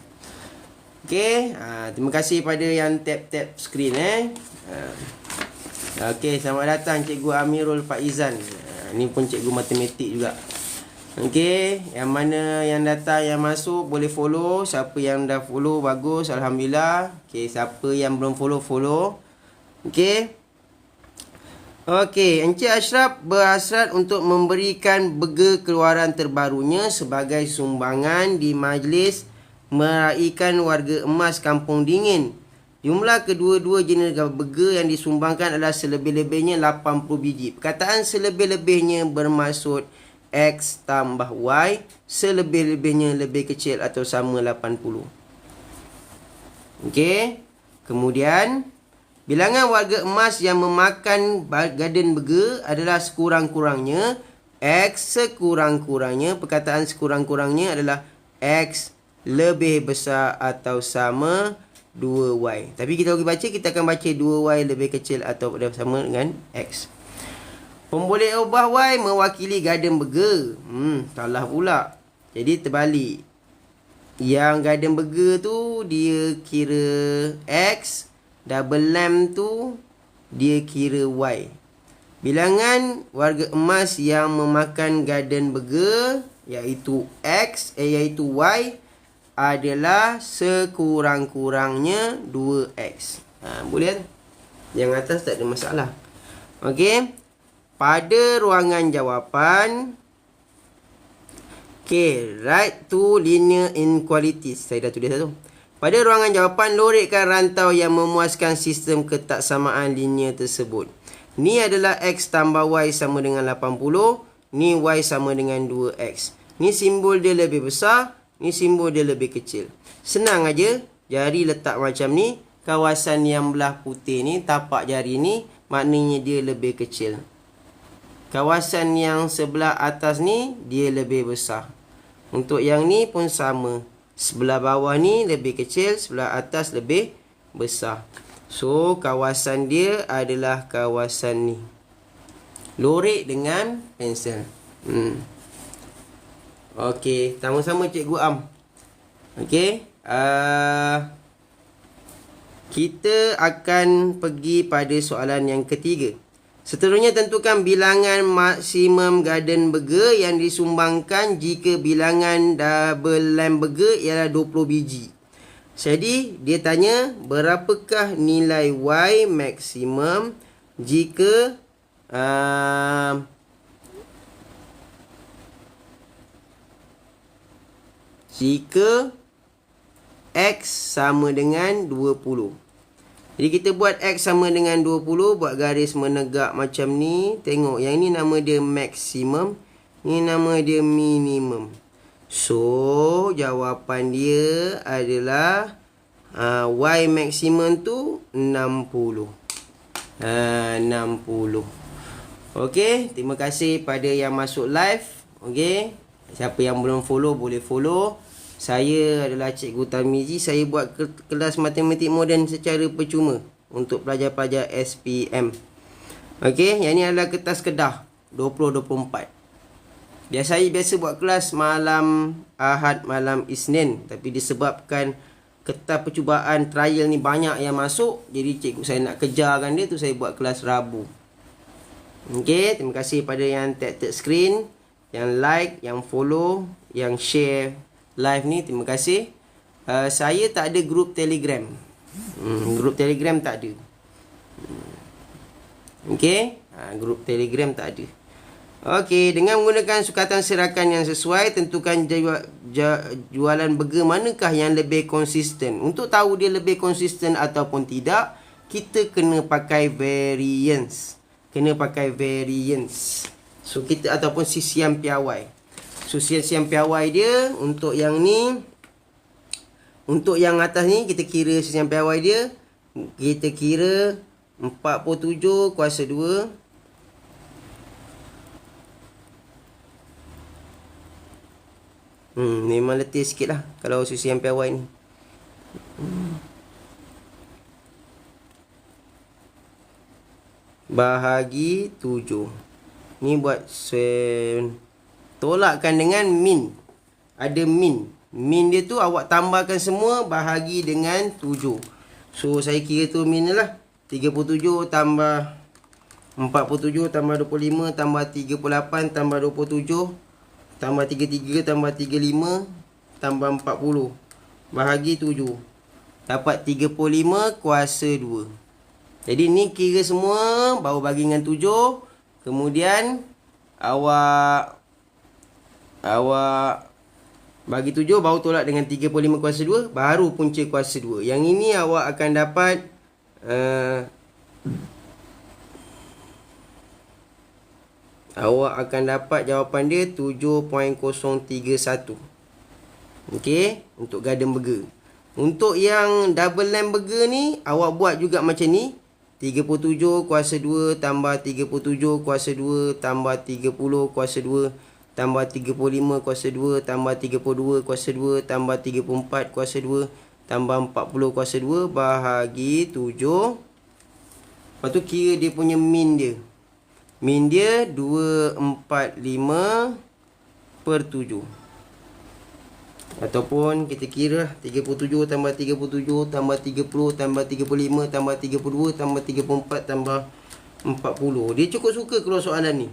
Okey, terima kasih pada yang tap screen Okey, selamat datang Cikgu Amirul Faizan. Ni pun cikgu matematik juga. Okey, yang mana yang datang, yang masuk boleh follow. Siapa yang dah follow bagus, alhamdulillah. Okey, siapa yang belum follow. Okey. Okey, Encik Ashraf berhasrat untuk memberikan burger keluaran terbarunya sebagai sumbangan di majlis meraihkan Warga Emas Kampung Dingin. Jumlah kedua-dua jenis burger yang disumbangkan adalah selebih-lebihnya 80 biji. Perkataan selebih-lebihnya bermaksud X tambah Y, selebih-lebihnya lebih kecil atau sama 80. Okey. Kemudian, bilangan warga emas yang memakan Garden Burger adalah sekurang-kurangnya X sekurang-kurangnya. Perkataan sekurang-kurangnya adalah X lebih besar atau sama 2Y. Tapi kita bagi baca, kita akan baca 2Y lebih kecil atau sama dengan X. Pemboleh ubah Y mewakili Garden Burger. Salah pula. Jadi terbalik. Yang Garden Burger tu dia kira X, Double Lamb tu dia kira Y. Bilangan warga emas yang memakan Garden Burger iaitu X, iaitu Y adalah sekurang-kurangnya 2X. Boleh kan? Yang atas tak ada masalah. Okey. Pada ruangan jawapan, right to linear inequalities. Saya dah tulis satu. Pada ruangan jawapan, lorikkan rantau yang memuaskan sistem ketaksamaan linear tersebut. Ni adalah X tambah Y sama dengan 80. Ni Y sama dengan 2X. Ni simbol dia lebih besar. Ni simbol dia lebih kecil. Senang aja. Jari letak macam ni. Kawasan yang belah putih ni, tapak jari ni, maknanya dia lebih kecil. kawasan yang sebelah atas ni dia lebih besar. Untuk yang ni pun sama. Sebelah bawah ni lebih kecil, sebelah atas lebih besar. So, kawasan dia adalah kawasan ni. Lorek dengan pensel. Okey, sama-sama Cikgu Am. Okey. Kita akan pergi pada soalan yang ketiga. Seterusnya tentukan bilangan maksimum garden burger yang disumbangkan jika bilangan double lamb burger ialah 20 biji. Jadi, dia tanya berapakah nilai Y maksimum jika X sama dengan 20. Jadi kita buat X sama dengan 20, buat garis menegak macam ni. Tengok, yang ni nama dia maksimum, ni nama dia minimum. So, jawapan dia adalah Y maksimum tu 60. 60. Okey, terima kasih pada yang masuk live. Okey, siapa yang belum follow boleh follow. Saya adalah Cikgu Tarmizi. Saya buat kelas matematik moden secara percuma untuk pelajar-pelajar SPM. Okey, yang ni adalah kertas Kedah 2024. Saya biasa buat kelas malam Ahad, malam Isnin. Tapi disebabkan kertas percubaan trial ni banyak yang masuk, jadi cikgu saya nak kejarkan dia tu, saya buat kelas Rabu. Okey, terima kasih pada yang tag screen, yang like, yang follow, yang share live ni, terima kasih. Saya tak ada grup Telegram. Grup Telegram tak ada. Okey, grup Telegram tak ada. Okey, dengan menggunakan sukatan serakan yang sesuai, tentukan jualan burger manakah yang lebih konsisten. Untuk tahu dia lebih konsisten ataupun tidak, kita kena pakai variance. So, kita ataupun sisian piawai. So, sisian piawai dia untuk yang ni, untuk yang atas ni, kita kira sisian piawai dia. Kita kira 47 kuasa 2. Memang letih sikit lah kalau sisian piawai ni. Bahagi 7. Ni buat tolakkan dengan min. Ada min. Min dia tu awak tambahkan semua bahagi dengan 7. So saya kira tu min lah. 37 tambah 47 tambah 25 tambah 38 tambah 27 tambah 33 tambah 35 tambah 40 bahagi 7. Dapat 35 kuasa 2. Jadi ni kira semua baru bagi dengan 7. Kemudian awak bagi 7 baru tolak dengan 35 kuasa 2, baru punca kuasa 2. Yang ini awak akan dapat awak akan dapat jawapan dia 7.031. Okey, untuk garden burger. Untuk yang double lamb burger ni, awak buat juga macam ni. 37 kuasa 2 tambah 37 kuasa 2 tambah 30 kuasa 2 tambah 35 kuasa 2 tambah 32 kuasa 2 tambah 34 kuasa 2 tambah 40 kuasa 2 bahagi 7. Lepas tu kira dia punya min dia. Min dia 245 per 7. Ataupun kita kira 37 tambah 37 tambah 30 tambah 35 tambah 32 tambah 34 tambah 40. Dia cukup suka keluar soalan ni.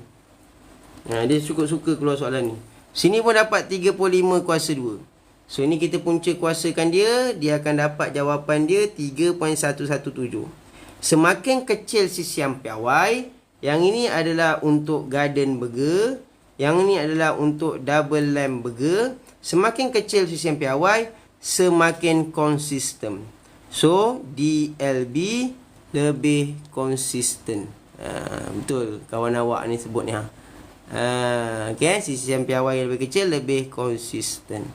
Dia cukup suka keluar soalan ni. Sini pun dapat 35 kuasa 2. So ini kita punca kuasakan dia. Dia akan dapat jawapan dia 3.117. Semakin kecil sisian piawai, yang ini adalah untuk garden burger, yang ini adalah untuk double lamb burger. Semakin kecil sisian piawai, semakin konsisten. So, DLB lebih konsisten. Betul kawan awak ni sebut ni. Okay, sisian piawai lebih kecil, lebih konsisten.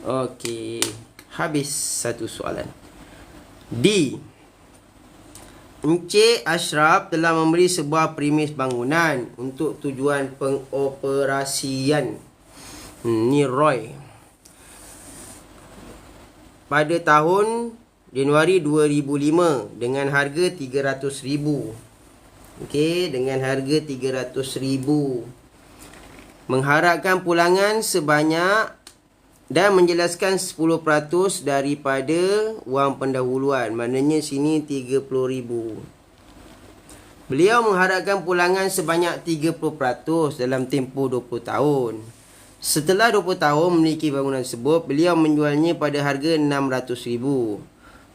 Okey, habis satu soalan. D. Encik Ashraf telah membeli sebuah premis bangunan untuk tujuan pengoperasian. Ni Roy. Pada tahun Januari 2005 dengan harga 300,000. Okey, dengan harga 300,000. Mengharapkan pulangan sebanyak dan menjelaskan 10% daripada wang pendahuluan. Maknanya sini 30,000. Beliau mengharapkan pulangan sebanyak 30% dalam tempoh 20 tahun. Setelah 20 tahun memiliki bangunan tersebut, beliau menjualnya pada harga 600,000.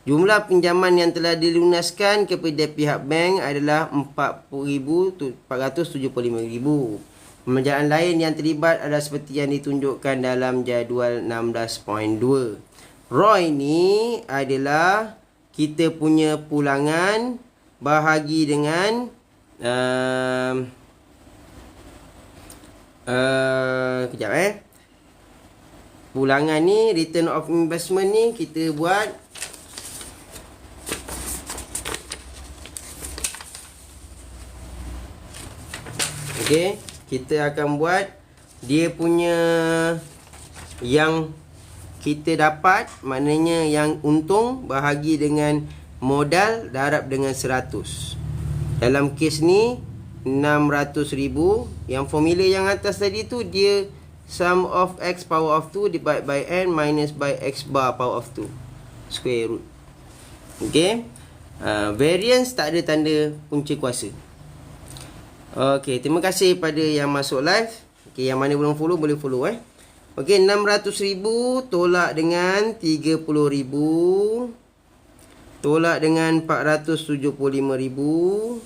Jumlah pinjaman yang telah dilunaskan kepada pihak bank adalah 475,000. Pembelanjaan lain yang terlibat adalah seperti yang ditunjukkan dalam jadual 16.2. Roy ni adalah kita punya pulangan bahagi dengan kejap pulangan ni, return of investment ni kita buat okey. Kita akan buat dia punya yang kita dapat, maknanya yang untung bahagi dengan modal darab dengan 100. Dalam kes ni 600,000. Yang formula yang atas tadi tu dia sum of x power of 2 divided by n minus by x bar power of 2 square root. Okey. Variance tak ada tanda punca kuasa. Okey, terima kasih pada yang masuk live. Okey, yang mana belum follow boleh follow Okey, 600,000 tolak dengan 30,000 tolak dengan 475,000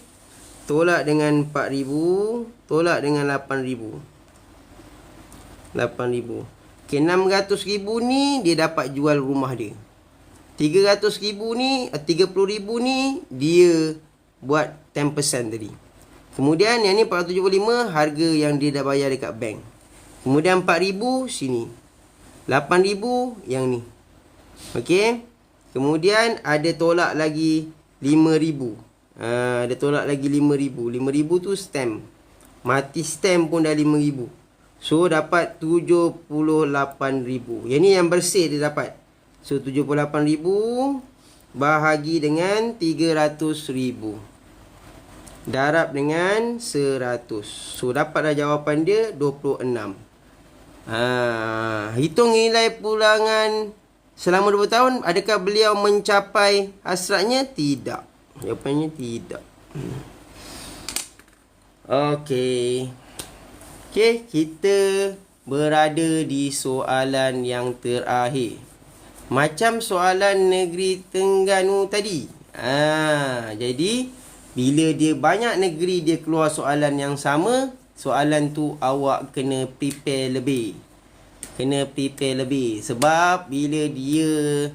tolak dengan 4,000 tolak dengan 8,000. Okey, 600,000 ni dia dapat jual rumah dia. 300,000 ni 30,000 ni dia buat 10% tadi. Kemudian yang ni 475 harga yang dia dah bayar dekat bank. Kemudian 4,000 sini. 8,000 yang ni. Okey. Kemudian ada tolak lagi 5,000. Ada tolak lagi 5,000. 5,000 tu stamp. Mati stamp pun dah 5,000. So dapat 78,000. Yang ni yang bersih dia dapat. So 78,000 bahagi dengan 300,000. Darab dengan 100. So dapat dah jawapan dia 26. Hitung nilai pulangan selama 20 tahun. Adakah beliau mencapai hasratnya? Tidak. Jawapannya tidak. Okey. Okey, kita berada di soalan yang terakhir. Macam soalan negeri Terengganu tadi. Jadi bila dia banyak negeri dia keluar soalan yang sama, soalan tu awak kena prepare lebih. Sebab bila dia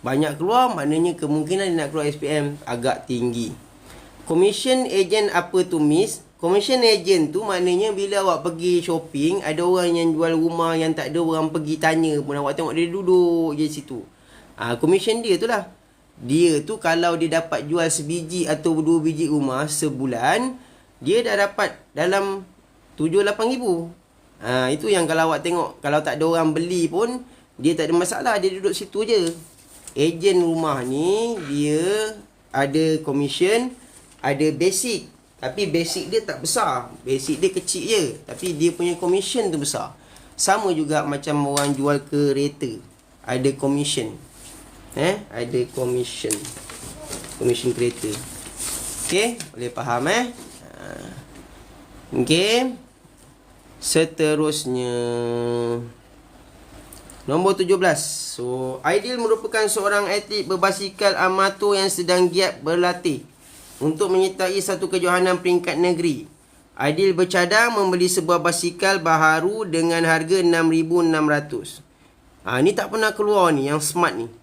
banyak keluar, maknanya kemungkinan dia nak keluar SPM agak tinggi. Commission agent apa tu miss? Commission agent tu maknanya bila awak pergi shopping, ada orang yang jual rumah yang tak ada orang pergi tanya pun, awak tengok dia duduk je situ. Commission dia tu lah. Dia tu kalau dia dapat jual sebiji atau 2 biji rumah sebulan, dia dah dapat dalam 7-8 ribu. Itu yang kalau awak tengok, kalau tak ada orang beli pun, dia tak ada masalah, dia duduk situ je. Ejen rumah ni, dia ada commission, ada basic. Tapi basic dia tak besar. Basic dia kecil je. Tapi dia punya commission tu besar. Sama juga macam orang jual kereta. Ada commission. Ada commission. Commission kereta. Okey, boleh faham Okey. Seterusnya. Nombor 17. So, Aidil merupakan seorang atlet berbasikal amatur yang sedang giat berlatih untuk menyertai satu kejohanan peringkat negeri. Aidil bercadang membeli sebuah basikal baharu dengan harga 6,600. Ni tak pernah keluar ni, yang smart ni.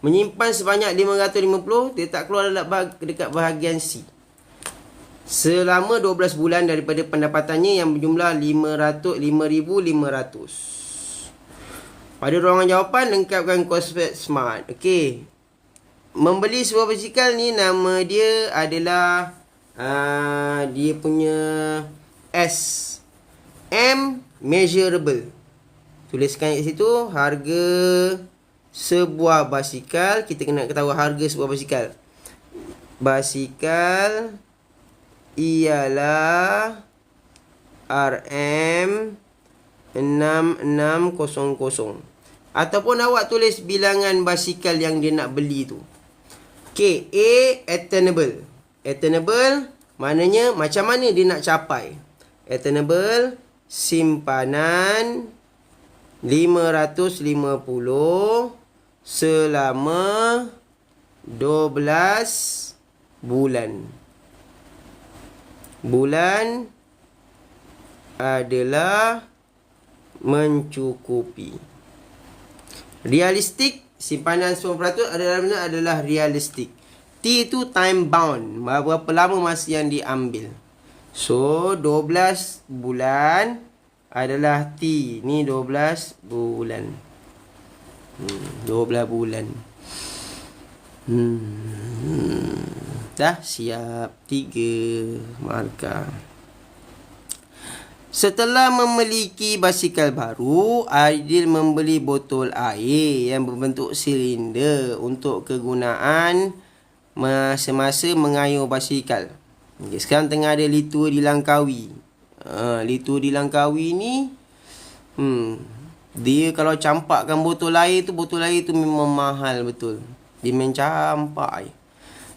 Menyimpan sebanyak 550, dia tak keluar dekat bahagian C. Selama 12 bulan daripada pendapatannya yang berjumlah 5,500. Pada ruangan jawapan, lengkapkan konsep SMART. Okey. Membeli sebuah basikal ni, nama dia adalah dia punya S. M, measurable. Tuliskan kat situ, harga sebuah basikal. Kita kena ketahui harga sebuah basikal. Basikal ialah RM 6600. Ataupun awak tulis bilangan basikal yang dia nak beli tu. Okay, A, attainable. Attainable maknanya macam mana dia nak capai. Attainable, simpanan 550 selama 12 bulan. Bulan adalah mencukupi. Realistik, simpanan 10% adalah realistik. T itu time bound, berapa lama masa yang diambil. So 12 bulan adalah T. Ni 12 bulan. 12 bulan. Dah siap. 3 markah. Setelah memiliki basikal baru, Aidil membeli botol air yang berbentuk silinder untuk kegunaan masa-masa mengayuh basikal. Okay, sekarang tengah ada litur di Langkawi. Litur di Langkawi ni, dia kalau campakkan botol air tu memang mahal betul. Dia main campak air.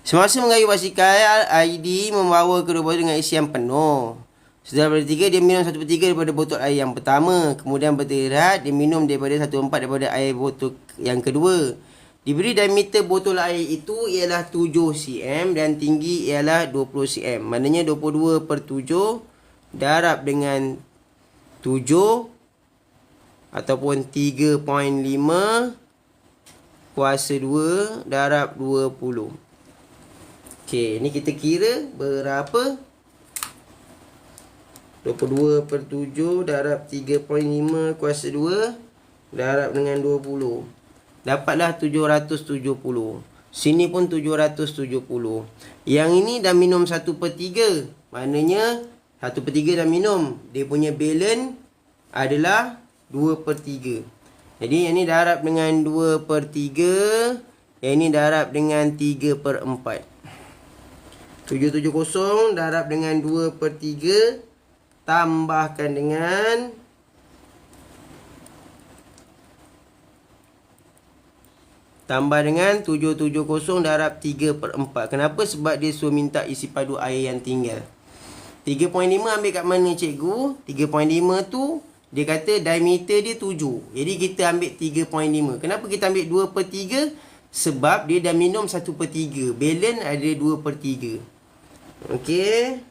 Semasa mengayuh basikal, Aidil membawa kedua botol dengan isian penuh. Setelah bertiga, dia minum 1/3 daripada botol air yang pertama. Kemudian beristirahat, dia minum daripada 1/4 daripada air botol yang kedua. Diberi diameter botol air itu ialah 7 cm dan tinggi ialah 20 cm. Maknanya 22/7 darab dengan 7 ataupun 3.5 kuasa 2 darab 20. Okey, ni kita kira berapa? 22/7 darab 3.5 kuasa 2 darab dengan 20. Dapatlah 770. Sini pun 770. Yang ini dah minum 1/3. Maknanya 1/3 dah minum. Dia punya balance adalah 2/3. Jadi yang ni darab dengan 2/3. Yang ini darab dengan 3/4. 770 darab dengan 2/3. Tambahkan dengan 770 darab 3/4. Kenapa? Sebab dia suruh minta isi padu air yang tinggal. 3.5 ambil kat mana cikgu? 3.5 tu dia kata diameter dia 7. Jadi kita ambil 3.5. Kenapa kita ambil 2/3? Sebab dia dah minum 1/3. Balance ada 2/3. Okey.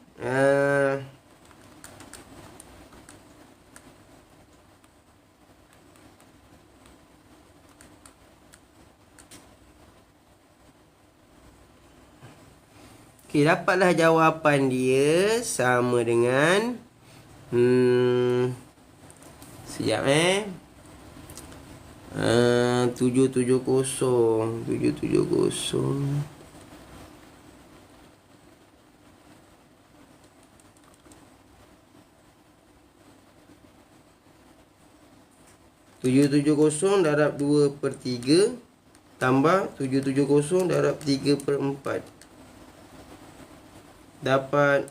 Okey, dapatlah jawapan dia sama dengan sekejap 770 darab 2/3 tambah 770 darab 3/4. Dapat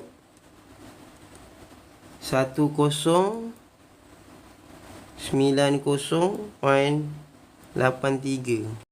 1090.83.